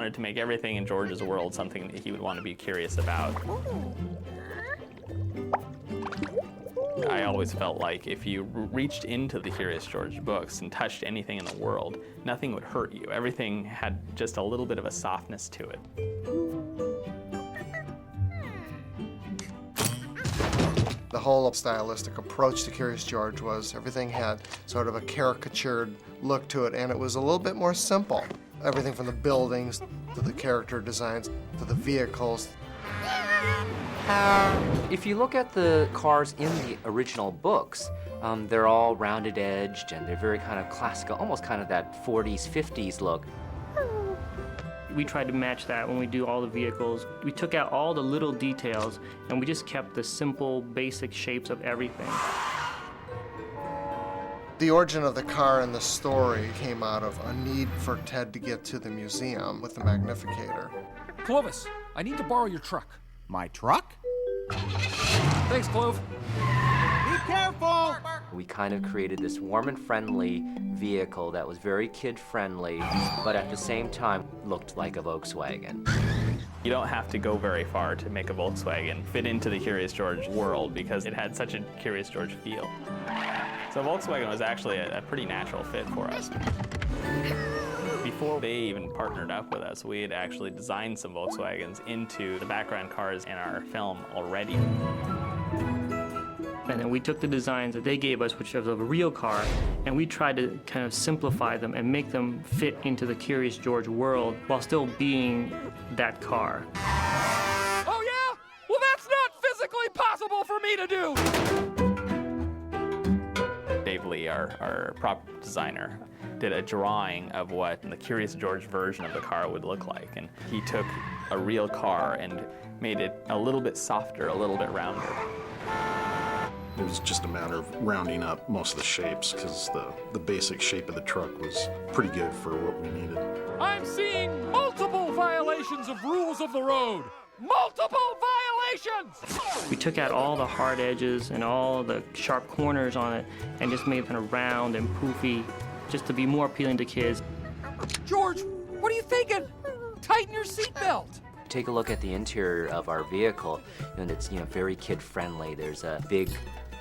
wanted to make everything in George's world something that he would want to be curious about. I always felt like if you reached into the Curious George books and touched anything in the world, nothing would hurt you. Everything had just a little bit of a softness to it. The whole stylistic approach to Curious George was everything had sort of a caricatured look to it, and it was a little bit more simple. Everything from the buildings to the character designs to the vehicles. If you look at the cars in the original books, they're all rounded edged and they're very kind of classical, almost kind of that 40s, 50s look. We tried to match that when we do all the vehicles. We took out all the little details and we just kept the simple, basic shapes of everything. The origin of the car in the story came out of a need for Ted to get to the museum with the Magnificator. Clovis, I need to borrow your truck. My truck? Thanks, Clove. Be careful! We kind of created this warm and friendly vehicle that was very kid-friendly, but at the same time looked like a Volkswagen. You don't have to go very far to make a Volkswagen fit into the Curious George world because it had such a Curious George feel. So Volkswagen was actually a pretty natural fit for us. Before they even partnered up with us, we had actually designed some Volkswagens into the background cars in our film already. And then we took the designs that they gave us, which was of a real car, and we tried to kind of simplify them and make them fit into the Curious George world while still being that car. Oh, yeah? Well, that's not physically possible for me to do. Dave Lee, our prop designer, did a drawing of what the Curious George version of the car would look like. And he took a real car and made it a little bit softer, a little bit rounder. It was just a matter of rounding up most of the shapes because the basic shape of the truck was pretty good for what we needed. I'm seeing multiple violations of rules of the road. Multiple violations! We took out all the hard edges and all the sharp corners on it and just made it kind of round and poofy, just to be more appealing to kids. George, what are you thinking? Tighten your seatbelt. Take a look at the interior of our vehicle, and it's very kid-friendly. There's a big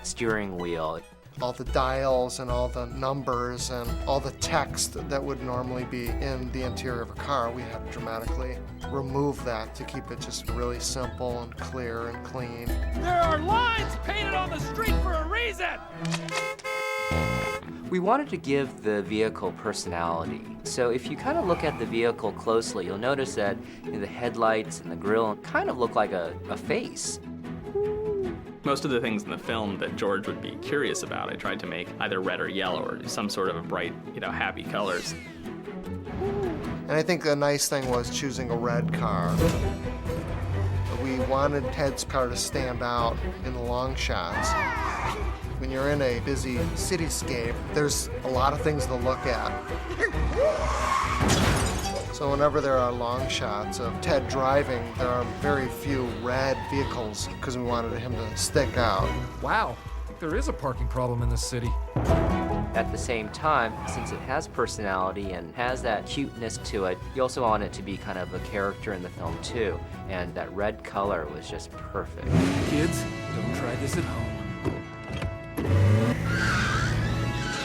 steering wheel. All the dials and all the numbers and all the text that would normally be in the interior of a car, we had to dramatically remove that to keep it just really simple and clear and clean. There are lines painted on the street for a reason. We wanted to give the vehicle personality. So if you kind of look at the vehicle closely, you'll notice that the headlights and the grille kind of look like a face. Most of the things in the film that George would be curious about, I tried to make either red or yellow or some sort of a bright, happy colors. And I think the nice thing was choosing a red car. We wanted Ted's car to stand out in the long shots. When you're in a busy cityscape, there's a lot of things to look at. So whenever there are long shots of Ted driving, there are very few red vehicles because we wanted him to stick out. Wow, I think there is a parking problem in this city. At the same time, since it has personality and has that cuteness to it, you also want it to be kind of a character in the film too. And that red color was just perfect. Kids, don't try this at home.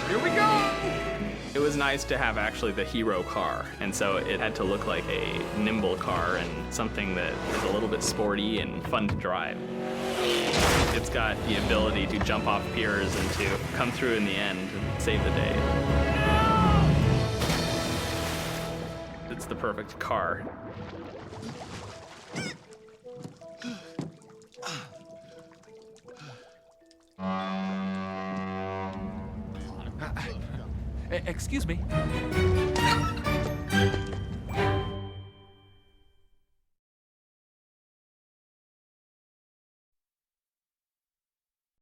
Here we go! It was nice to have actually the hero car, and so it had to look like a nimble car and something that is a little bit sporty and fun to drive. It's got the ability to jump off piers and to come through in the end and save the day. It's the perfect car. Excuse me.